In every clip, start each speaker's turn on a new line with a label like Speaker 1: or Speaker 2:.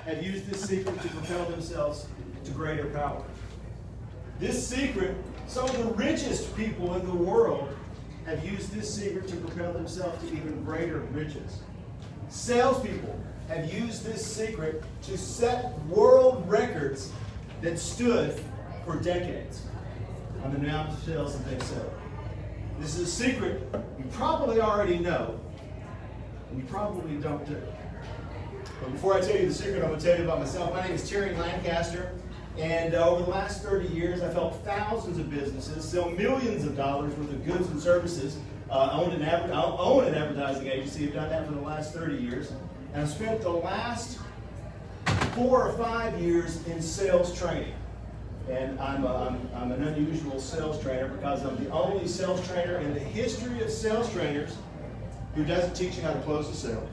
Speaker 1: have used this secret to propel themselves to greater power. This secret, some of the richest people in the world have used this secret to propel themselves to even greater riches. Salespeople have used this secret to set world records that stood for decades on the amount of sales that they've sold. This is a secret you probably already know, and you probably don't do. But before I tell you the secret, I'm going to tell you about myself. My name is Terry Lancaster, and over the last 30 years, I've helped thousands of businesses sell millions of dollars worth of goods and services. I own an advertising agency. I've done that for the last 30 years. And I've spent the last 4 or 5 years in sales training. And I'm an unusual sales trainer because I'm the only sales trainer in the history of sales trainers who doesn't teach you how to close a sale.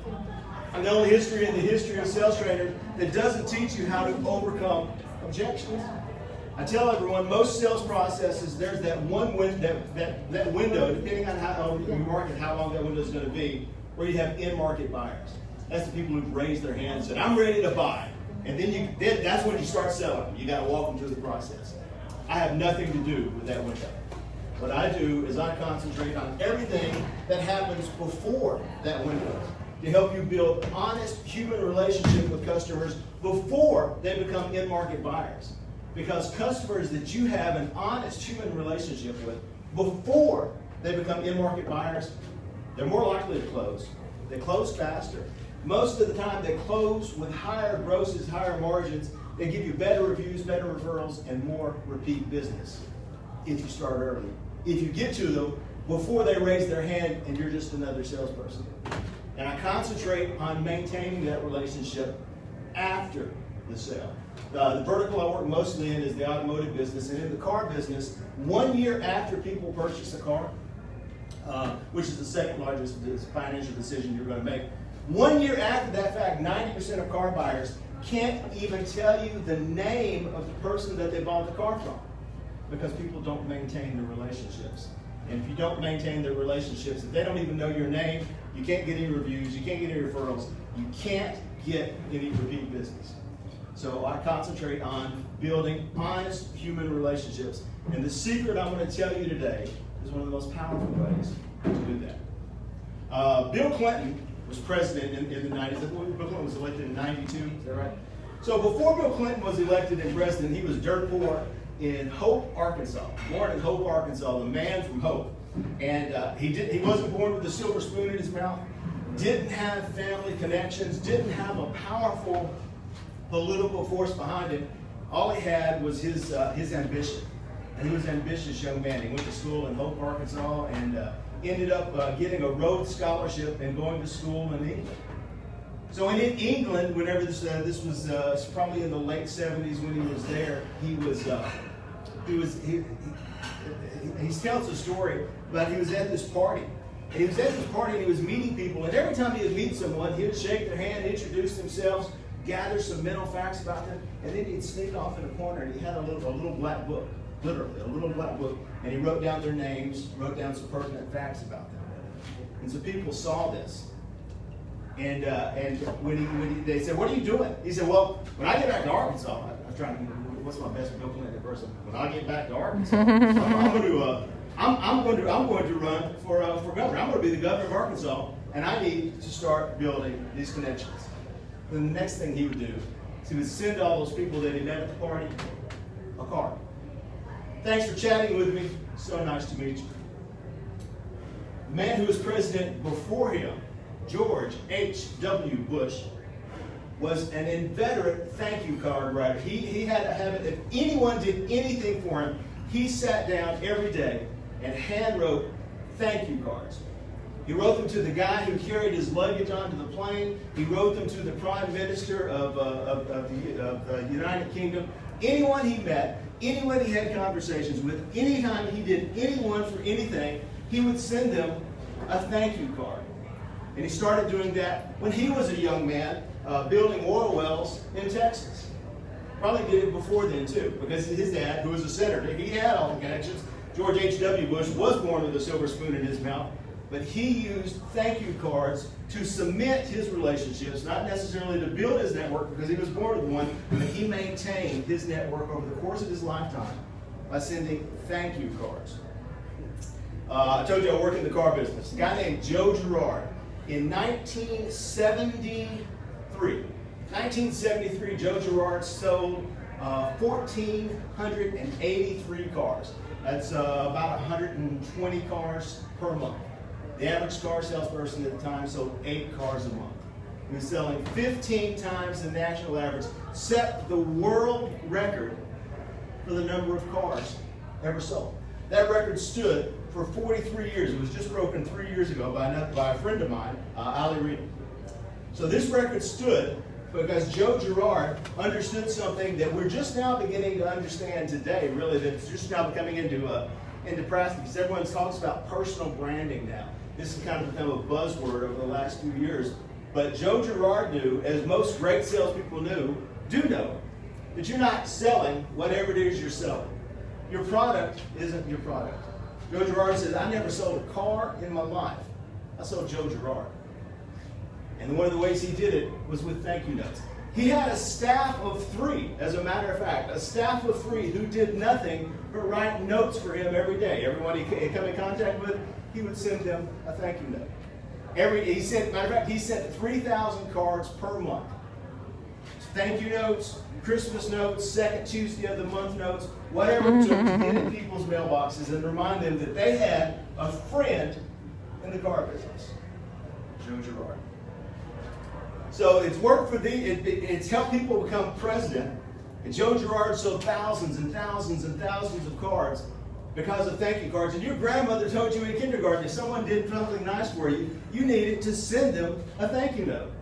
Speaker 1: I'm the only history in the history of sales trainers that doesn't teach you how to overcome objections. I tell everyone, most sales processes, there's that one that window, depending on how you market, how long that window is going to be, where you have in-market buyers. That's the people who've raised their hands and said, I'm ready to buy. And then that's when you start selling. You got to walk them through the process. I have nothing to do with that window. What I do is I concentrate on everything that happens before that window to help you build honest human relationship with customers before they become in-market buyers. Because customers that you have an honest human relationship with before they become in-market buyers, they're more likely to close. They close faster. Most of the time they close with higher grosses, higher margins. They give you better reviews, better referrals, and more repeat business if you start early. If you get to them before they raise their hand and you're just another salesperson. And I concentrate on maintaining that relationship after the sale. The vertical I work mostly in is the automotive business, and in the car business, 1 year after people purchase a car, which is the second largest financial decision you're going to make, 1 year after that fact, 90% of car buyers can't even tell you the name of the person that they bought the car from because people don't maintain their relationships. And if you don't maintain their relationships, if they don't even know your name, you can't get any reviews, you can't get any referrals, you can't get any repeat business. So I concentrate on building honest human relationships. And the secret I'm going to tell you today is one of the most powerful ways to do that. Bill Clinton was president in the 90s. Bill Clinton was elected in 92, is that right? So before Bill Clinton was elected and president, he was dirt poor in Hope, Arkansas. Born in Hope, Arkansas, the man from Hope. And he wasn't born with a silver spoon in his mouth, didn't have family connections, didn't have a powerful political force behind him. All he had was his ambition. And he was an ambitious young man. He went to school in Hope, Arkansas, and ended up getting a Rhodes Scholarship and going to school in England. So in England, whenever this was probably in the late 70s when he was there, he tells a story about he was at this party. And he was at this party and he was meeting people, and every time he would meet someone, he would shake their hand, introduce themselves, gather some mental facts about them, and then he'd sneak off in a corner and he had a little black book, literally, a little black book, and he wrote down their names, wrote down some pertinent facts about them. And so people saw this. And when they said, "What are you doing?" He said, "Well, when I get back to Arkansas," I was trying to think, what's my best Bill Clinton person? When I get back to Arkansas, I'm going to run for governor. I'm going to be the governor of Arkansas, and I need to start building these connections. Then the next thing he would do is he would send all those people that he met at the party a card. "Thanks for chatting with me. So nice to meet you." The man who was president before him, George H.W. Bush, was an inveterate thank you card writer. He had a habit, if anyone did anything for him, he sat down every day and hand wrote thank you cards. He wrote them to the guy who carried his luggage onto the plane. He wrote them to the Prime Minister of the United Kingdom. Anyone he met, anyone he had conversations with, anytime he did anyone for anything, he would send them a thank you card. And he started doing that when he was a young man, building oil wells in Texas. Probably did it before then too, because his dad, who was a senator, he had all the connections. George H.W. Bush was born with a silver spoon in his mouth. but he used thank you cards to cement his relationships, not necessarily to build his network because he was born with one, but he maintained his network over the course of his lifetime by sending thank you cards. I told you I work in the car business. A guy named Joe Girard. In 1973, Joe Girard sold 1,483 cars. That's about 120 cars per month. The average car salesperson at the time sold 8 cars a month. He was selling 15 times the national average, set the world record for the number of cars ever sold. That record stood for 43 years. It was just broken 3 years ago by a friend of mine, Ali Reed. So this record stood because Joe Girard understood something that we're just now beginning to understand today, really, that's just now coming into practice. Everyone talks about personal branding now. This has kind of become a buzzword over the last few years. But Joe Girard knew, as most great salespeople know, that you're not selling whatever it is you're selling. Your product isn't your product. Joe Girard says, I never sold a car in my life. I sold Joe Girard. And one of the ways he did it was with thank you notes. He had a staff of 3, as a matter of fact, a staff of 3 who did nothing but write notes for him every day. Everyone he came in contact with, he would send them a thank you note. He sent 3,000 cards per month. Thank you notes, Christmas notes, second Tuesday of the month notes, whatever it took to get in people's mailboxes and remind them that they had a friend in the car business, Joe Girard. So it's worked for it's helped people become president. And Joe Girard sold thousands and thousands and thousands of cards because of thank you cards. And your grandmother told you in kindergarten, if someone did something nice for you, you needed to send them a thank you note.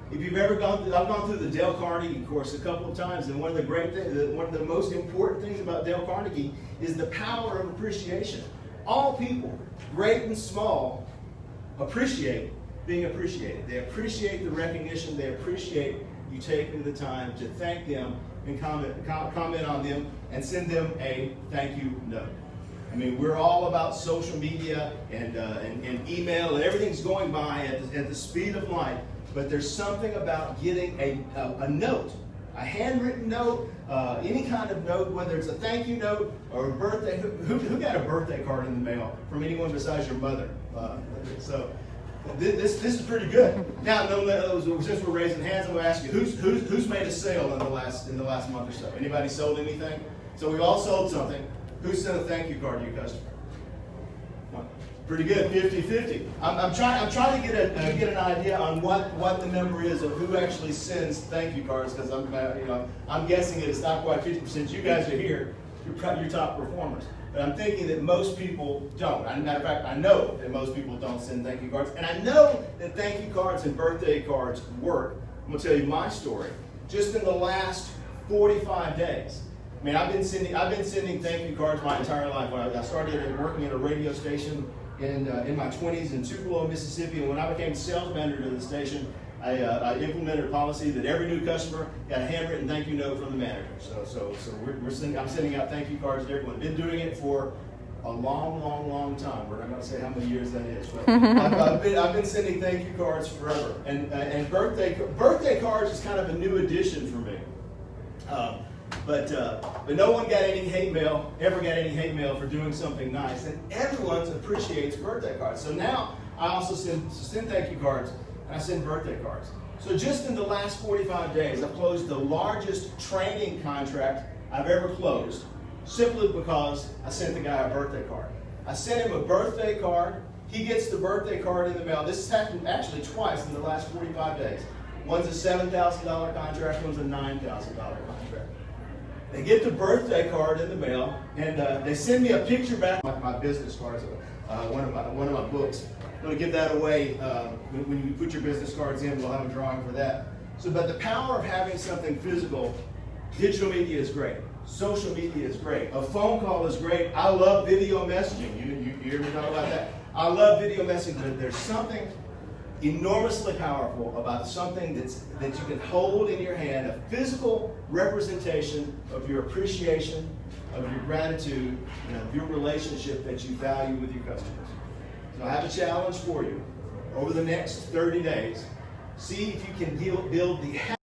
Speaker 1: If you've ever I've gone through the Dale Carnegie course a couple of times, and one of the great things, one of the most important things about Dale Carnegie is the power of appreciation. All people, great and small, appreciate being appreciated. They appreciate the recognition. They appreciate you taking the time to thank them and comment on them and send them a thank you note. I mean, we're all about social media and email, and everything's going by at the speed of light. But there's something about getting a note, a handwritten note, any kind of note, whether it's a thank you note or a birthday. Who got a birthday card in the mail from anyone besides your mother? So this is pretty good. Now, since we're raising hands, I'm going to ask you, who's made a sale in the last month or so? Anybody sold anything? So we all sold something. Who sent a thank you card to your customer? Pretty good, 50-50. I'm trying to get an idea on what the number is of who actually sends thank you cards, because I'm guessing it's not quite 50%. You guys are here, you're top performers. But I'm thinking that most people don't. As a matter of fact, I know that most people don't send thank you cards, and I know that thank you cards and birthday cards work. I'm going to tell you my story. Just in the last 45 days. I mean, I've been sending thank you cards my entire life. When I started working at a radio station in my 20s in Tupelo, Mississippi, and when I became sales manager to the station, I implemented a policy that every new customer got a handwritten thank you note from the manager. So I'm sending out thank you cards to everyone. Been doing it for a long time. We're not going to say how many years that is, but I've been sending thank you cards forever. And birthday cards is kind of a new addition for me. But no one got any hate mail, for doing something nice. And everyone appreciates birthday cards. So now I also send thank you cards, and I send birthday cards. So just in the last 45 days, I've closed the largest training contract I've ever closed, simply because I sent the guy a birthday card. I sent him a birthday card. He gets the birthday card in the mail. This has happened actually twice in the last 45 days. One's a $7,000 contract, one's a $9,000 contract. They get the birthday card in the mail, and they send me a picture back. My business cards, one of my books. I'm going to give that away when you put your business cards in. We'll have a drawing for that. But the power of having something physical, digital media is great. Social media is great. A phone call is great. I love video messaging. You hear me talk about that? I love video messaging, but there's something enormously powerful about something that you can hold in your hand, a physical representation of your appreciation, of your gratitude, and of your relationship that you value with your customers. So I have a challenge for you. Over the next 30 days, see if you can build the